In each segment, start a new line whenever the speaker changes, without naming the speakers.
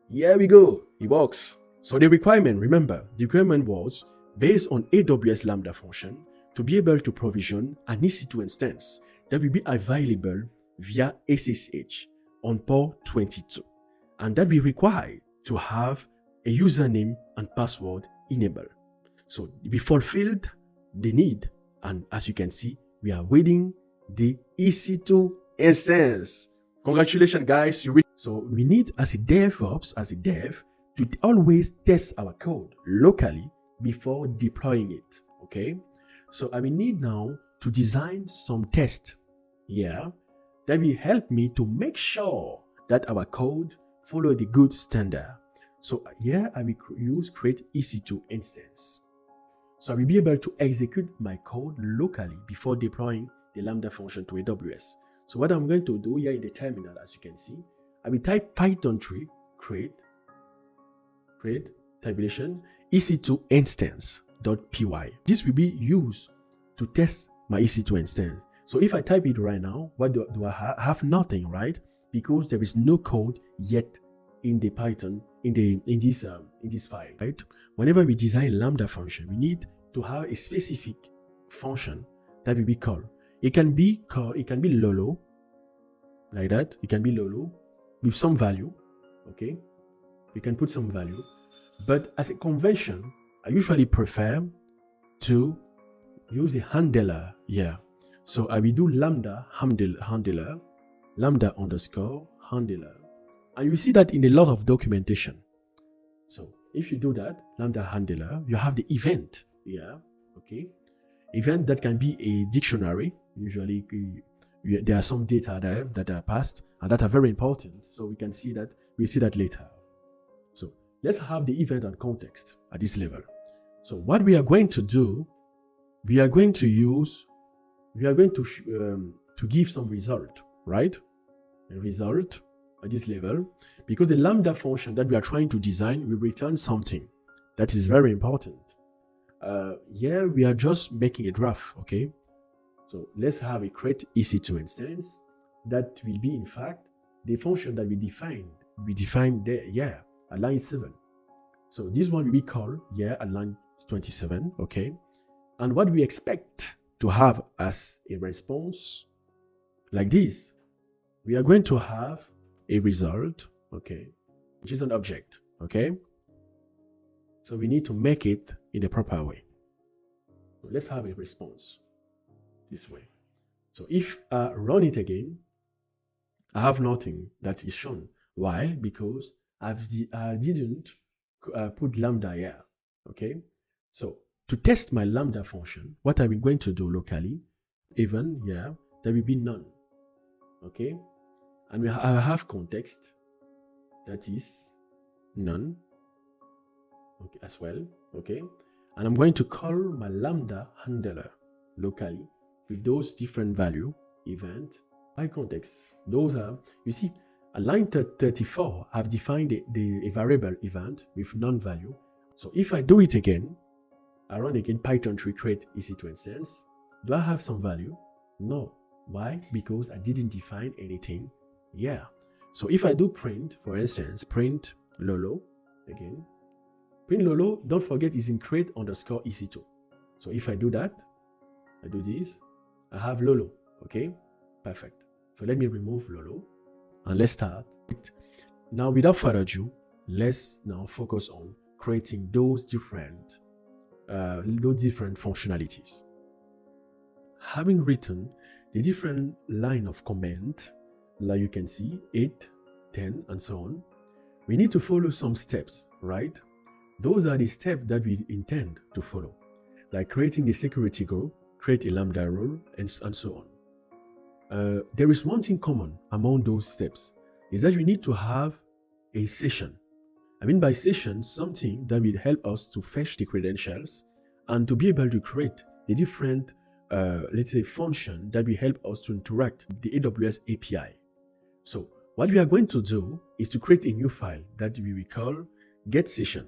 Here we go. It works. So the requirement, remember, the requirement was based on AWS Lambda function to be able to provision an EC2 instance that will be available via SSH on port 22. And that will require to have a username and password enabled. So we fulfilled the need. And as you can see, we are waiting the EC2 instance. Congratulations, guys. So we need, as a DevOps, as a dev, to always test our code locally before deploying it. Okay. So I will need now to design some tests here that will help me to make sure that our code follow the good standard. So here I will use create EC2 instance. So I will be able to execute my code locally before deploying the Lambda function to AWS. So what I'm going to do here in the terminal, as you can see, I will type Python 3 create tabulation EC2 instance.py. This will be used to test my EC2 instance. So if I type it right now, what do I have? Nothing, right? Because there is no code yet in the Python in this file, right? Whenever we design Lambda function, we need to have a specific function that will be called. It can be Lolo, like that. It can be Lolo with some value, okay? You can put some value, but as a convention, I usually prefer to use a handler here. So I will do Lambda handler, Lambda underscore handler, and you see that in a lot of documentation. So if you do that, Lambda handler, you have the event here, okay? Event that can be a dictionary. Usually there are some data there that are passed and that are very important. So we can see that, we'll see that later. So let's have the event and context at this level. So what we are going to do, we are going to give some result, right? A result at this level, because the Lambda function that we are trying to design will return something that is very important. Here we are just making a draft, okay? So let's have a create EC2 instance that will be in fact the function that we defined there, yeah, at line 7. So this one will be called here at line 27, okay? And what we expect to have as a response like this, we are going to have a result, okay, which is an object, okay? So we need to make it in the proper way. So let's have a response this way. So if I run it again, I have nothing that is shown. Why? Because I didn't put Lambda here, okay? So to test my Lambda function, what I'm going to do locally, even here, there will be none, okay? And I have context, that is none, okay, as well, okay? And I'm going to call my Lambda handler locally with those different value, event, by context. Those are, you see, at line 34, I've defined a variable event with non-value. So if I do it again, I run again Python 3 create EC2 instance. Do I have some value? No. Why? Because I didn't define anything. Yeah. So if I do print, for instance, print Lolo again, print Lolo, don't forget, is in create underscore EC2. So if I do that, I do this, I have Lolo, okay? Perfect. So let me remove Lolo and let's start. Now, without further ado, let's now focus on creating those different functionalities. Having written the different line of comment, like you can see, 8, 10, and so on, we need to follow some steps, right? Those are the steps that we intend to follow, like creating the security group, create a Lambda role, and so on. There is one thing common among those steps, is that we need to have a session. I mean by session, something that will help us to fetch the credentials and to be able to create the different, let's say, function that will help us to interact with the AWS API. So what we are going to do is to create a new file that we will call get session.py.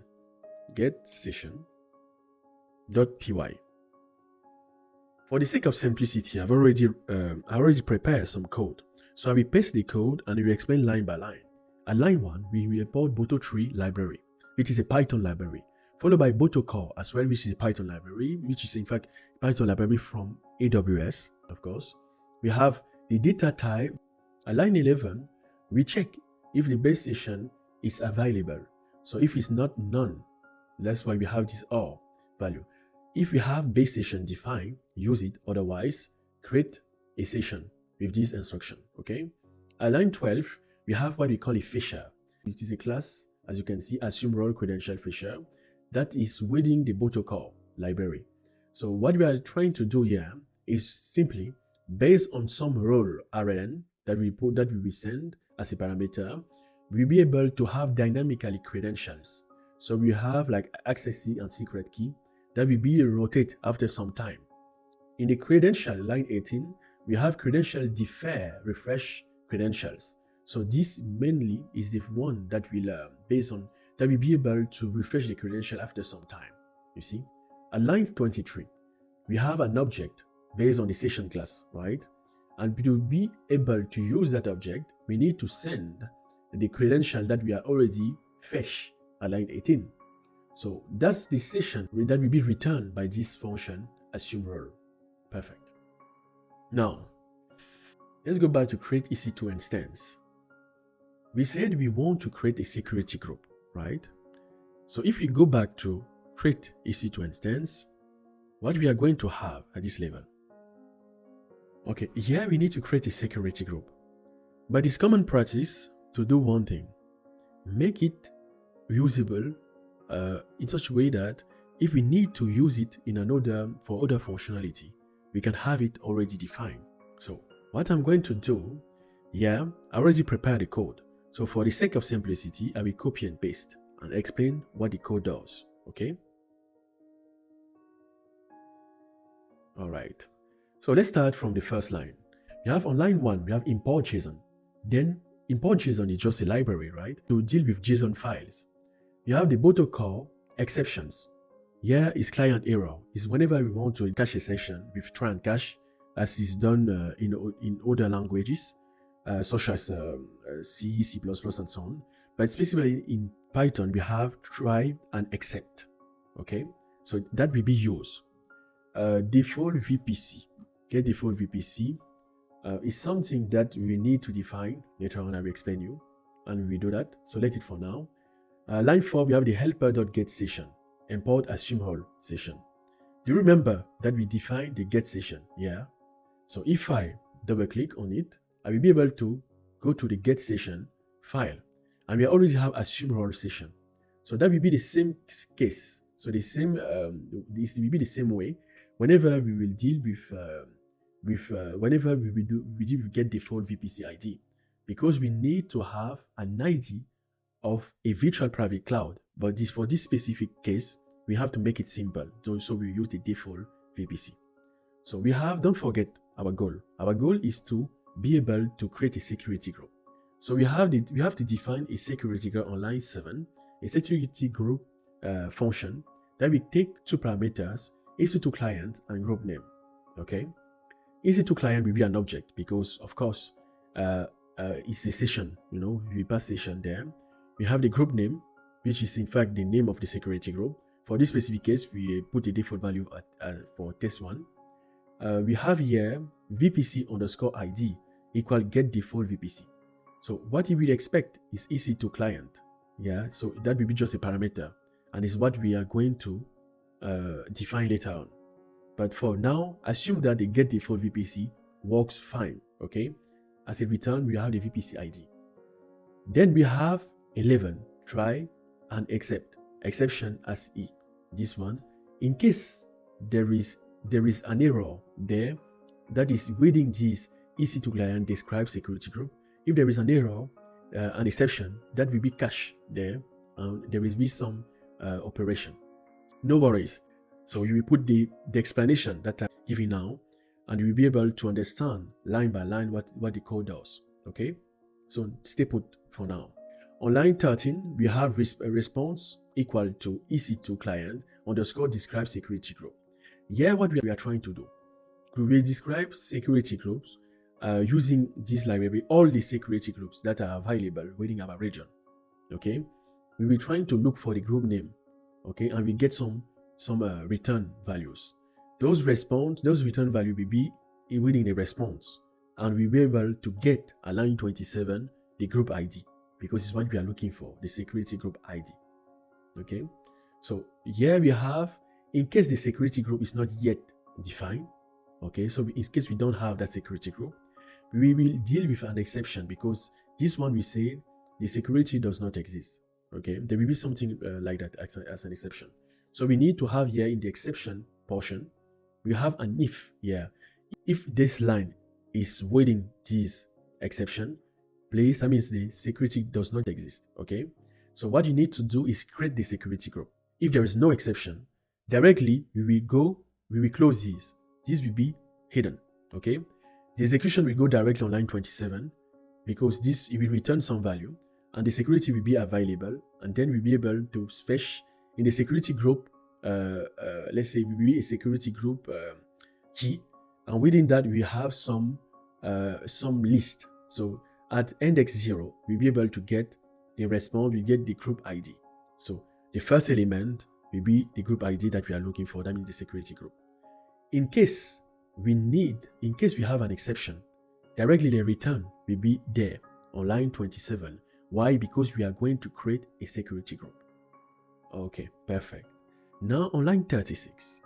For the sake of simplicity, I've already prepared some code. So I will paste the code and we will explain line by line. At line 1, we will import boto3 library, which is a Python library, followed by botocore as well, which is a Python library, which is in fact Python library from AWS, of course. We have the data type. At line 11, we check if the base station is available. So if it's not, none. That's why we have this OR value. If you have base station defined, use it. Otherwise, create a session with this instruction. Okay. At line 12, we have what we call a feature. It is a class, as you can see, assume role credential feature that is within the botocore library. So what we are trying to do here is simply based on some role RLN that we send as a parameter, we'll be able to have dynamically credentials. So we have like access key and secret key that will be rotate after some time. In the credential line 18, we have credential defer refresh credentials. So this mainly is the one that will based on that will be able to refresh the credential after some time. You see, at line 23, we have an object based on the session class, right? And to be able to use that object, we need to send the credential that we are already fetched at line 18. So that's the session that will be returned by this function assume role. Perfect. Now, let's go back to create EC2 instance. We said we want to create a security group, right? So if we go back to create EC2 instance, what we are going to have at this level. Okay, here we need to create a security group. But it's common practice to do one thing. Make it usable in such a way that if we need to use it in for other functionality, we can have it already defined. So what I'm going to do, I already prepared the code. So for the sake of simplicity, I will copy and paste and explain what the code does. Okay. All right. So let's start from the first line. We have on line 1, we have import JSON. Then import JSON is just a library, right? To deal with JSON files. You have the botocore exceptions. Here is client error. Is whenever we want to cache a session with try and cache, as is done in other languages, such as C, C++, and so on. But specifically in Python, we have try and except. Okay, so that will be used. Default VPC. Okay, default VPC is something that we need to define. Later on, I will explain you, and we will do that. So let it for now. Line 4, we have the helper.get session. Import assume role session. Do you remember that we defined the get session? Yeah. So if I double click on it, I will be able to go to the get session file, and we already have assume role session. So that will be the same case. So the same this will be the same way whenever we will deal with whenever we get default VPC ID, because we need to have an ID of a virtual private cloud. But for this specific case, we have to make it simple. So we use the default VPC. So we have, don't forget our goal. Our goal is to be able to create a security group. So we have to define a security group on line 7, a security group function that will take two parameters, EC2 client and group name. Okay, EC2 client will be an object because, of course, it's a session. We pass session there. We have the group name, which is in fact the name of the security group. For this specific case, we put a default value for test 1. We have here VPC underscore ID equal get default VPC. So what you will expect is EC2 client. Yeah, so that will be just a parameter, and is what we are going to define later on. But for now, assume that the get default VPC works fine. Okay, as a return, we have the VPC ID. Then we have 11 try and exception as E. This one, in case there is an error there that is within this EC2 client describe security group. If there is an error, an exception, that will be cached there, and there will be some operation. No worries. So you will put the explanation that I'm giving now, and you will be able to understand line by line what the code does. Okay, so stay put for now. On line 13, we have response equal to EC2 client underscore describe security group. Here, what we are trying to do, we will describe security groups using this library, all the security groups that are available within our region. Okay, we will trying to look for the group name. Okay, and we get some return values. Those return value will be within the response, and we'll be able to get a line 27 the group ID, because it's what we are looking for, the security group ID. Okay, so here we have, in case the security group is not yet defined. Okay, so in case we don't have that security group, we will deal with an exception, because this one we say the security does not exist. Okay, there will be something like that as an exception. So we need to have here in the exception portion, we have an if here. If this line is waiting this exception, please, that means the security does not exist. Okay, so what you need to do is create the security group. If there is no exception, directly we will close this. This will be hidden. Okay, the execution will go directly on line 27, because this, it will return some value, and the security will be available, and then we'll be able to fetch in the security group. Let's say we will be a security group key, and within that we have some list. So at index 0, we'll be able to get the response, we get the group ID. So the first element will be the group ID that we are looking for, that means the security group. In case we have an exception, directly the return will be there on line 27. Why? Because we are going to create a security group. Okay, perfect. Now on line 36,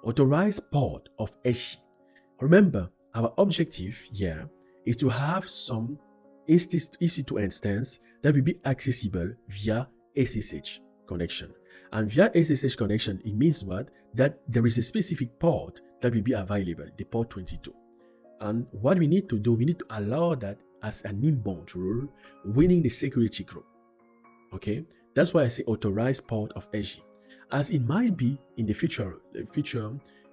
authorize port of SG. Remember, our objective here is to have some EC2 instance that will be accessible via SSH connection. And via SSH connection, it means what? That there is a specific port that will be available, the port 22. And what we need to do, we need to allow that as an inbound rule within the security group. Okay, that's why I say authorize port of SG. As it might be in the future,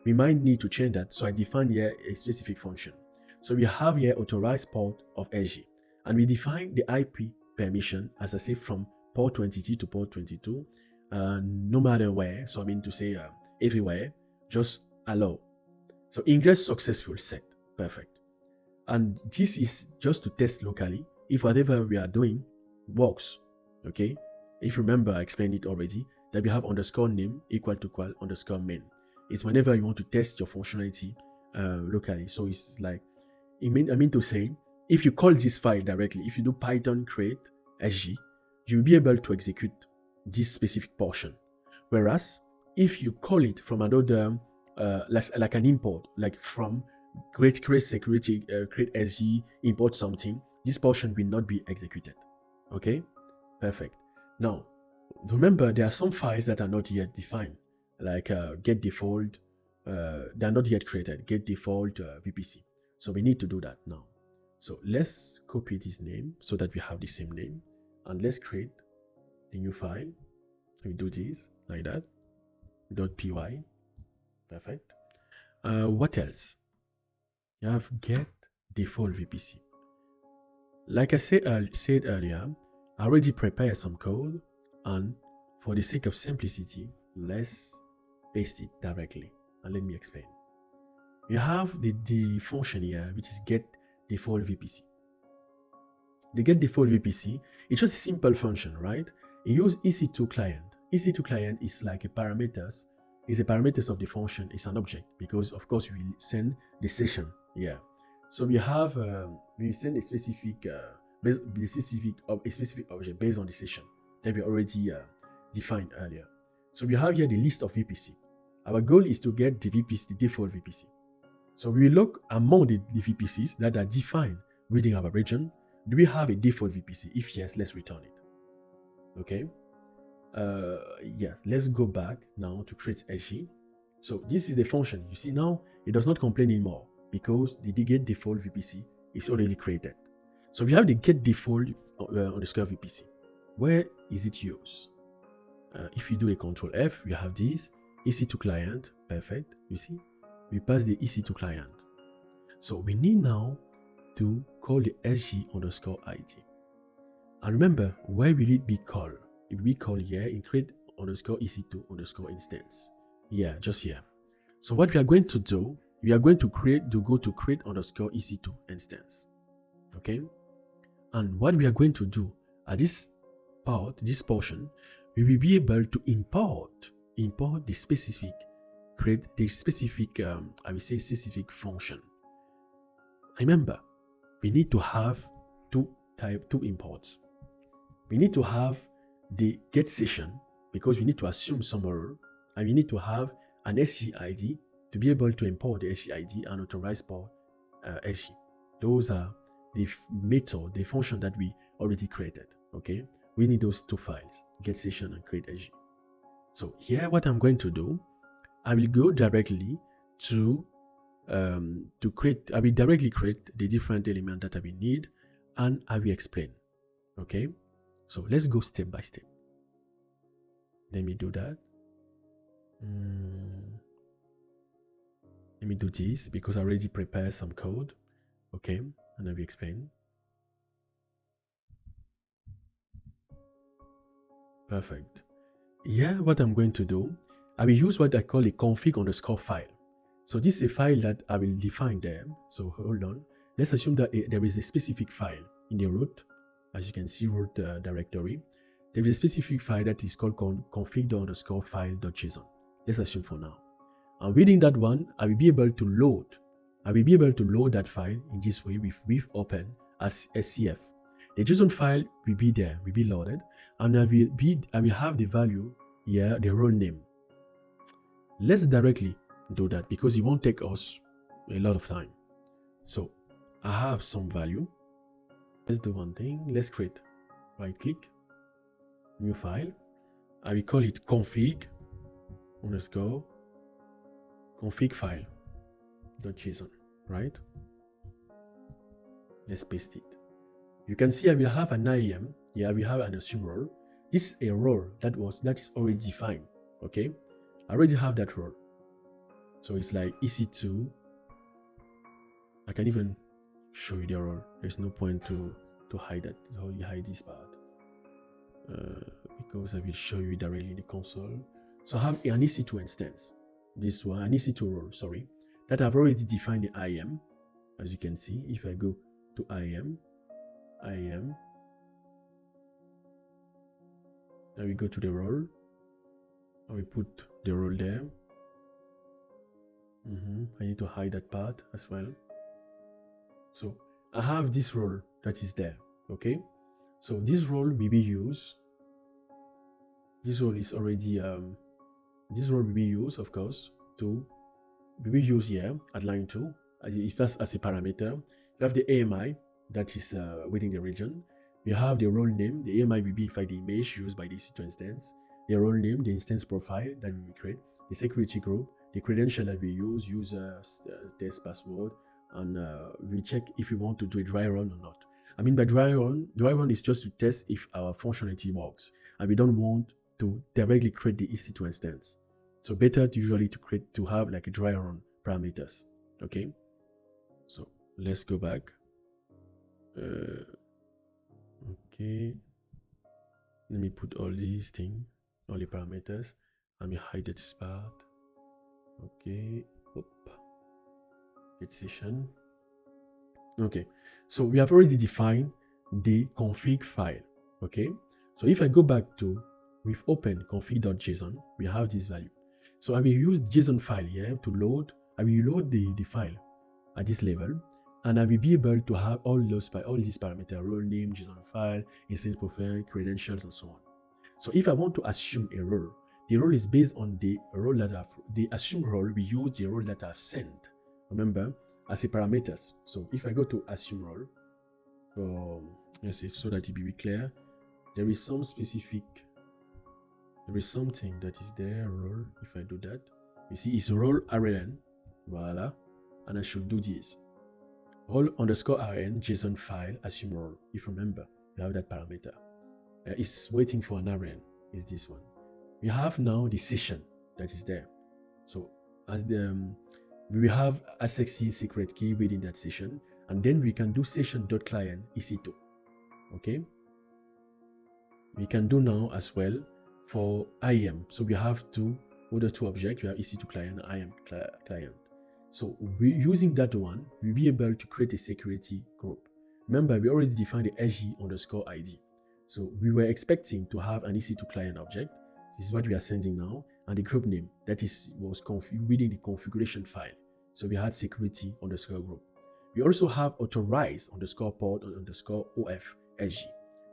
we might need to change that. So I define here a specific function. So we have here authorize port of SG, and we define the IP permission, as I say, from port 22 to port 22, no matter where. So I mean to say everywhere, just allow. So ingress successful, set, perfect. And this is just to test locally if whatever we are doing works. Okay, if you remember, I explained it already, that we have underscore name equal underscore main. It's whenever you want to test your functionality locally. So it's like, I mean to say, if you call this file directly, if you do Python create SG, you'll be able to execute this specific portion. Whereas if you call it from another, like an import, like from create security, create SG, import something, this portion will not be executed. Okay, perfect. Now, remember, there are some files that are not yet defined, like get default, they are not yet created, get default VPC. So we need to do that now. So let's copy this name so that we have the same name, and let's create the new file. We do this like that, .py, perfect. What else? You have get default VPC. Like I said earlier, I already prepared some code, and for the sake of simplicity, let's paste it directly, and let me explain. You have the function here, which is get default VPC. The get default VPC is just a simple function, right? It uses EC2 client. EC2 client is like a parameters of the function. It's an object, because of course we send the session here. So we have we send a specific object based on the session that we already defined earlier. So we have here the list of VPC. Our goal is to get the VPC, the default VPC. So we look among the VPCs that are defined within our region. Do we have a default VPC? If yes, let's return it. Okay. Yeah, let's go back now to create SG. So this is the function. You see now, it does not complain anymore because the get default VPC is already created. So we have the get default underscore VPC. Where is it used? If you do a Control F, we have this EC2 client. Perfect. You see, we pass the EC2 client. So we need now to call the SG underscore ID. And remember, where will it be called? It will be called here in create underscore EC2 underscore instance. Yeah, just here. So what we are going to do we are going to go to create underscore EC2 instance. Okay. And what we are going to do at this portion, we will be able to import the specific, create the specific, I will say specific function. Remember, we need to have two imports. We need to have the get session because we need to assume some error, and we need to have an SGID to be able to import the SGID and authorize for SG. Those are the method, the function that we already created. Okay, we need those two files, get session and create SG. So here, what I'm going to do, I will go directly to create. I will directly create the different element that I will need, and I will explain. Okay, so let's go step by step. Let me do that. Let me do this because I already prepared some code. Okay, and I will explain. Perfect. Yeah, what I'm going to do, I will use what I call a config underscore file. So this is a file that I will define there. So hold on. Let's assume that there is a specific file in the root. As you can see, root directory. There is a specific file that is called config file.json. Let's assume for now. And within that one, I will be able to load. I will be able to load that file in this way with open as SCF. The JSON file will be there, will be loaded, and I will have the value here, the role name. Let's directly do that because it won't take us a lot of time. So I have some value. Let's do one thing. Let's create. Right click, new file. I will call it config underscore config file.json. Right? Let's paste it. You can see I will have an IAM. Yeah, I will have an assume role. This is a role that is already defined. Okay, I already have that role. So it's like EC2. I can even show you the role. There's no point to hide that. How you hide this part? Because I will show you directly in the console. So I have an EC2 instance. This one, an EC2 role, sorry, that I've already defined the IAM. As you can see, if I go to IAM, now we go to the role, and we put the role there. I need to hide that part as well. So I have this role that is there. Okay, so this role will be used. This role is already this role will be used, of course, to be used here at line 2 as a parameter. You have the AMI that is within the region. You have the role name. The AMI will be in fact the image used by the EC2 instance. The role name, the instance profile that we will create, the security group, the credential that we use, user, test password, and we check if we want to do a dry run or not. I mean by dry run is just to test if our functionality works, and we don't want to directly create the EC2 instance. So better to have like a dry run parameters. Okay, so let's go back. Okay, let me put all these things, all the parameters. Let me hide this part. Okay, get session. Okay, so we have already defined the config file. Okay, so if I go back to with open config.json, we have this value. So I will use JSON file here to load. I will load the file at this level, and I will be able to have all these parameters: role name, JSON file, instance profile, credentials, and so on. So if I want to assume a role, the role is based on the role that the assume role. We use the role that I've sent. Remember, as a parameters. So if I go to assume role, let's say so that it be clear, there is some specific. There is something that is there, role. If I do that, you see it's role RN, voila, and I should do this. Role underscore RN JSON file assume role. If you remember, you have that parameter. It's waiting for an RN. Is this one? We have now the session that is there. So as we will have a sexy secret key within that session, and then we can do session.client EC2. Okay. We can do now as well for IAM. So we have two objects. We have EC2 client and IAM client. So using that one, we'll be able to create a security group. Remember, we already defined the SG_ID. So we were expecting to have an EC2 client object. This is what we are sending now, and the group name that was within the configuration file. So we had security_group. We also have authorize_port_OF_SG,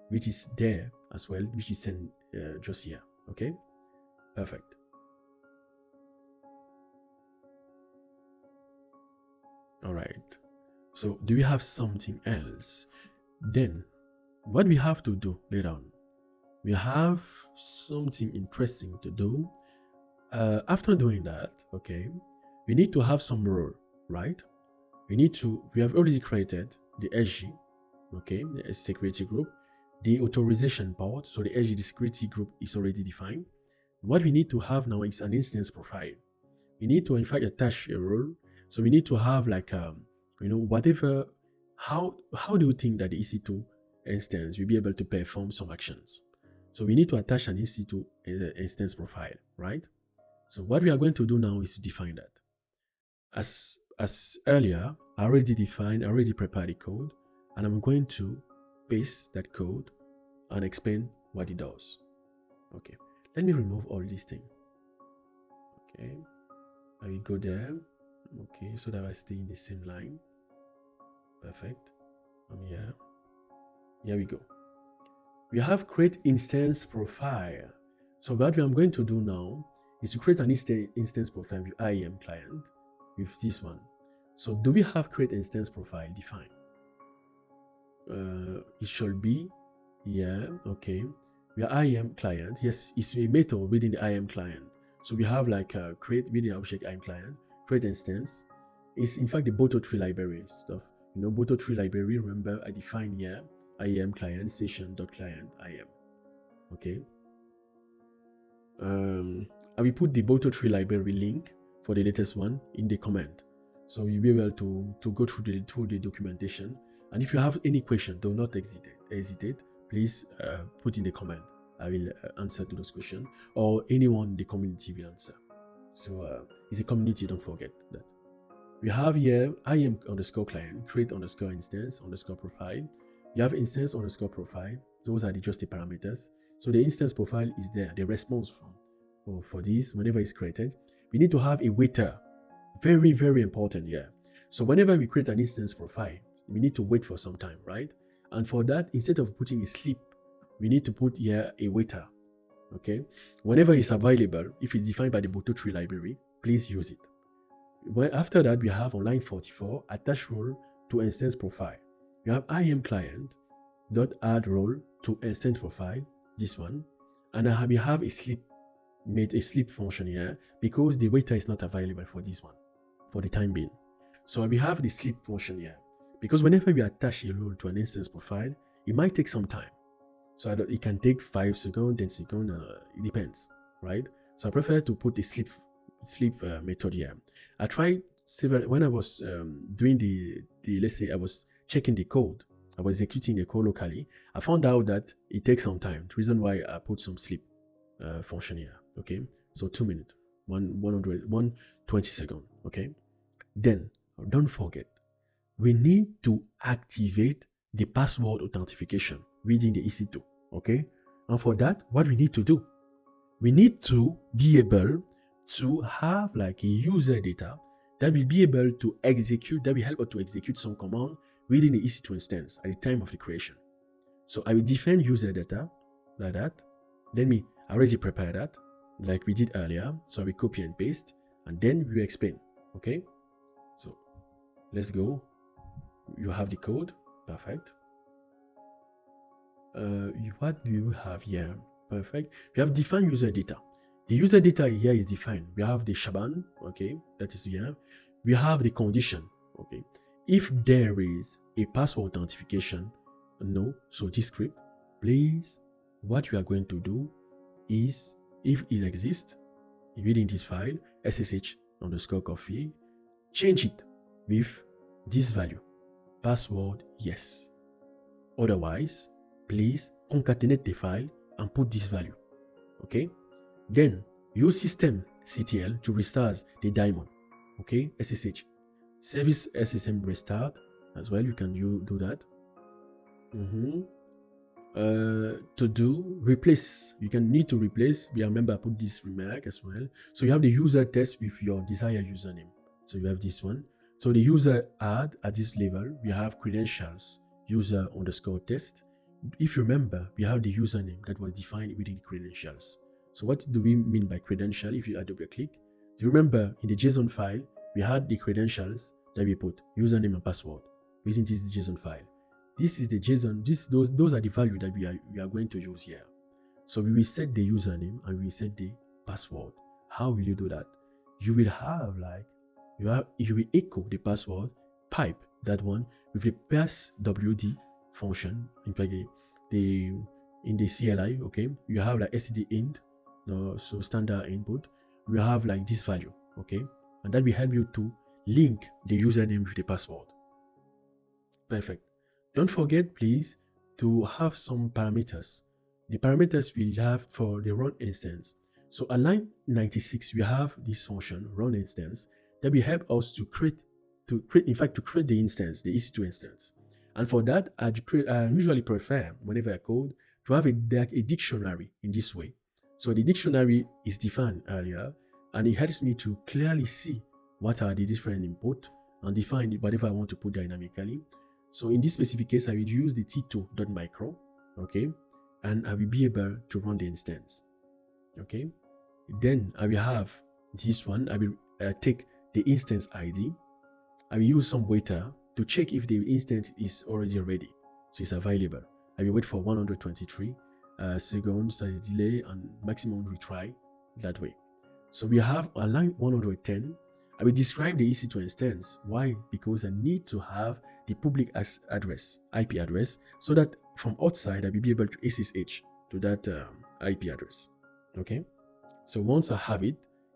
which is there as well, which is sent just here. Okay, perfect. All right. So do we have something else? Then what we have to do later on, we have something interesting to do. After doing that, okay, we need to have some role, right? We have already created the SG, okay, the security group, the authorization part. So the SG, the security group, is already defined. What we need to have now is an instance profile. We need to in fact attach a role. So we need to have like whatever. How do you think that the EC2 instance will be able to perform some actions? So we need to attach an EC2 instance profile, right? So what we are going to do now is to define that. As earlier, I already prepared the code, and I'm going to paste that code and explain what it does. Okay, let me remove all these things. Okay, I will go there. Okay, so that I stay in the same line. Perfect. Here. Here we go. We have create instance profile. So what I'm going to do now is to create an instance profile with IAM client with this one. So do we have create instance profile defined? It should be, yeah, okay. We are IAM client. Yes, it's a method within the IAM client. So we have like create within object IAM client, create instance. It's in fact the Boto3 library stuff. Boto3 library, remember I defined here IAM client session.client IAM. Okay. I will put the Boto3 library link for the latest one in the comment. So you'll be able to go through the documentation. And if you have any question, do not hesitate. Please put in the comment. I will answer to those questions, or anyone in the community will answer. So it's a community, don't forget that. We have here IAM_client, create_instance_profile. You have instance_profile. Those are just the parameters. So the instance profile is there, the response for this, whenever it's created. We need to have a waiter. Very, very important here. So whenever we create an instance profile, we need to wait for some time, right? And for that, instead of putting a sleep, we need to put here a waiter. Okay? Whenever it's available, if it's defined by the Boto3 library, please use it. After that, we have on line 44, attach role to instance profile. You have IAM client dot add role to instance profile, this one, and we have a sleep function here because the waiter is not available for this one for the time being. So we have the sleep function here because whenever we attach a role to an instance profile, it might take some time. So it can take 5 seconds, 10 seconds, it depends, right? So I prefer to put the sleep method here. I tried when I was doing let's say I was checking the code, I was executing the code locally. I found out that it takes some time. The reason why I put some sleep function here. Okay, so 2 minutes, 120 seconds. Okay, then don't forget, we need to activate the password authentication within the EC2. Okay, and for that, what we need to do, we need to be able to have like a user data that will be able to execute, that will help us to execute some command within the EC2 instance at the time of the creation. So I will define user data like that. I already prepare that like we did earlier. So we copy and paste, and then we explain. Okay, so let's go. You have the code. Perfect. What do you have here? Perfect. We have defined user data. The user data here is defined. We have the Shaban, okay, that is here. We have the condition, okay. If there is a password authentication, no. So this script, please, what you are going to do is, if it exists within this file, ssh_config, change it with this value, password yes. Otherwise, please concatenate the file and put this value, okay. Then use systemctl to restart the daemon. okay, SSH, service SSM restart as well. You can do that. To do replace, you can need to replace. Remember, I put this remark as well. So you have the user test with your desired username. So you have this one. So the user add at this level, we have credentials, user underscore test. If you remember, we have the username that was defined within the credentials. So what do we mean by credential? If you add double click, do you remember in the JSON file, we had the credentials that we put, username and password, within this JSON file. This is the JSON, those are the value that we are going to use here. So we will set the username and we will set the password. How will you do that? You will have you will echo the password, pipe that one with the passwd function. In fact, in the CLI, okay, you have like std int, so standard input. We have like this value, okay, and that will help you to link the username with the password. Perfect. Don't forget, please, to have some parameters. The parameters we have for the run instance. So at line 96, we have this function run instance that will help us to create the instance, the EC2 instance. And for that, I usually prefer, whenever I code, to have a dictionary in this way. So the dictionary is defined earlier, and it helps me to clearly see what are the different input and define whatever I want to put dynamically. So in this specific case, I will use the t2.micro, okay, and I will be able to run the instance, okay. Then I will have this one. I will take the instance ID. I will use some waiter to check if the instance is already ready, so it's available. I will wait for 123 seconds as a delay and maximum retry that way. So we have a line 110. I will describe the EC2 instance. Why? Because I need to have the public address, IP address, so that from outside I will be able to SSH to that IP address. Okay. So once I have it,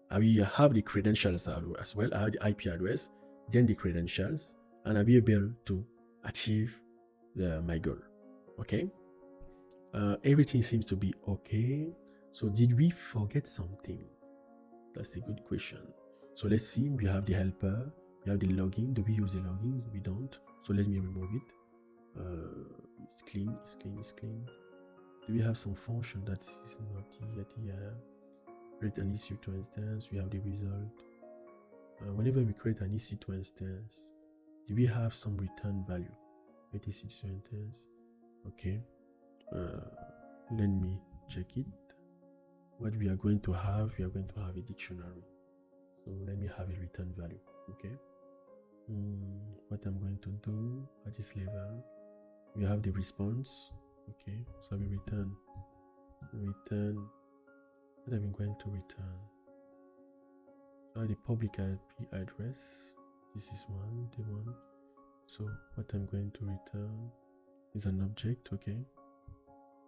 I will have the credentials as well. I have the IP address, then the credentials, and I'll be able to achieve my goal. Okay. Everything seems to be okay. So did we forget something? That's a good question. So let's see. We have the helper. We have the login. Do we use the login? We don't. So let me remove it. It's clean. It's clean. It's clean. Do we have some function that is not yet here? Create an EC2 instance. We have the result. Whenever we create an EC2 instance, do we have some return value? Create EC2 instance. Okay. Let me check it. What we are going to have, we are going to have a dictionary. So let me have a return value. Okay. What I'm going to do at this level, we have the response. Okay. So we return. What am I going to return? The public IP address. This is the one. So what I'm going to return is an object. Okay.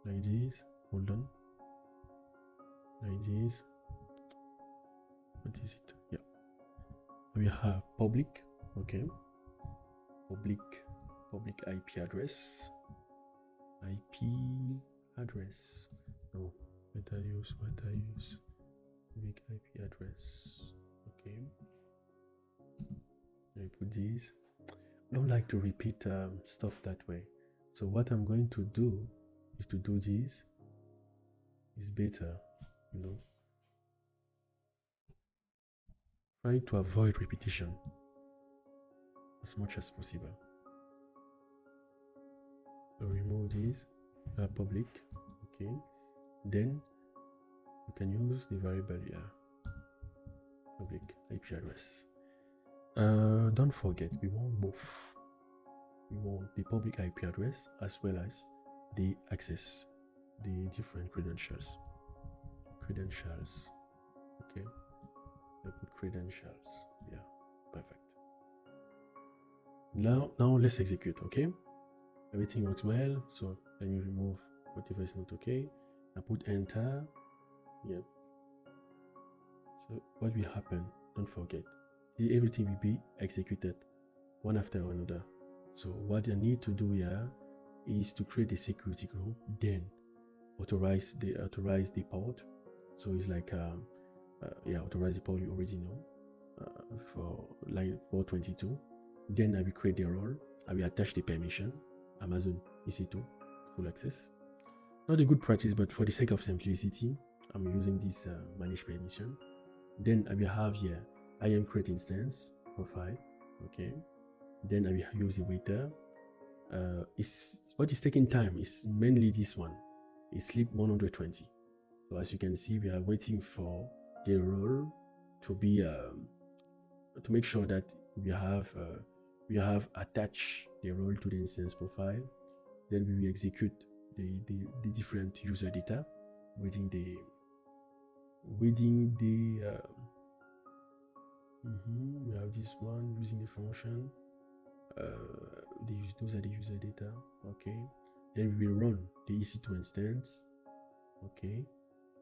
Like this. Hold on. Like this. What is it? Yeah. We have public. Okay. Public IP address. IP address. No. What I use? Public IP address. Okay. I put this. I don't like to repeat stuff that way. So what I'm going to do is to do this. It's better, you know. Try to avoid repetition as much as possible. So remove this. Public. Okay. Then you can use the variable here. Public IP address. Don't forget, we want both. We want the public IP address as well as the access, the different credentials. Okay. I put credentials. Yeah, perfect. Now let's execute. Okay. Everything works well. So let me remove whatever is not okay. I put enter. Yep. So what will happen? Don't forget, everything will be executed one after another. So what I need to do here is to create a security group, then authorize the port. So it's like authorize the port you already know. for line 422. Then I will create the role. I will attach the permission, Amazon EC2 full access. Not a good practice, but for the sake of simplicity, I'm using this manage permission. Then I will have here I am create instance profile. Okay. Then I will use the waiter. What is taking time is mainly this one. It's sleep 120. So as you can see, we are waiting for the role to be to make sure that we have attached the role to the instance profile. Then we will execute the different user data within the we have this one using the function. Those are the user data. Okay. Then we will run the EC2 instance. Okay.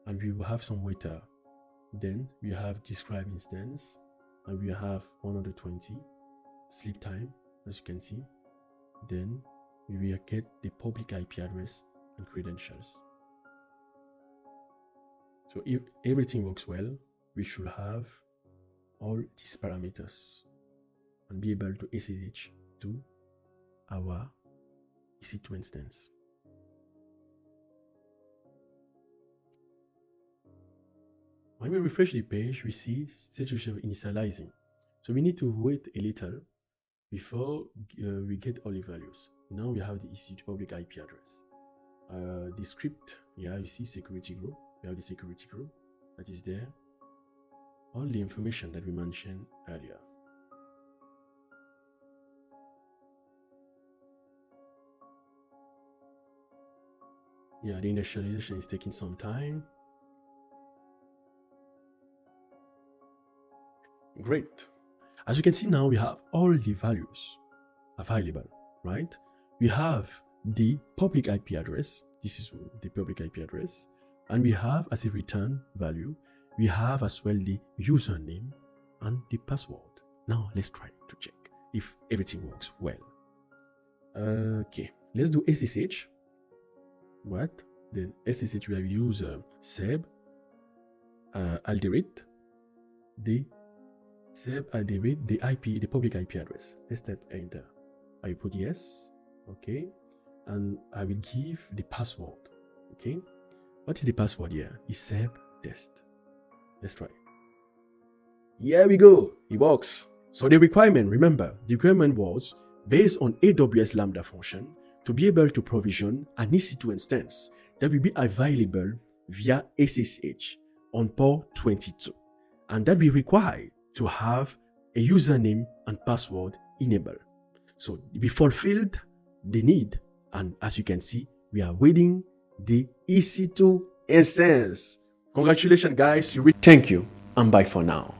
And we will have some waiter. Then we have describe instance, and we have 120 sleep time, as you can see. Then we will get the public IP address and credentials. So if everything works well, we should have all these parameters and be able to SSH to our EC2 instance. When we refresh the page, we see situation initializing. So we need to wait a little before we get all the values. Now we have the EC2 public IP address. The script, yeah, you see security group. We have the security group that is there. All the information that we mentioned earlier. Yeah, the initialization is taking some time. Great. As you can see now, we have all the values available, right? We have the public IP address. This is the public IP address. And we have as a return value, we have as well the username and the password. Now let's try to check if everything works well. Okay, let's do SSH. What? Then SSH we have used seb alderate the IP, the public IP address. Let's type enter. I will put yes. Okay, and I will give the password. Okay, what is the password here? It's seb test. Let's try. Here we go. It works. So the requirement, remember, the requirement was based on AWS Lambda function to be able to provision an EC2 instance that will be available via SSH on port 22, and that will require to have a username and password enabled. So we fulfilled the need, and as you can see, we are waiting the EC2 instance. Congratulations, guys. Thank you, and bye for now.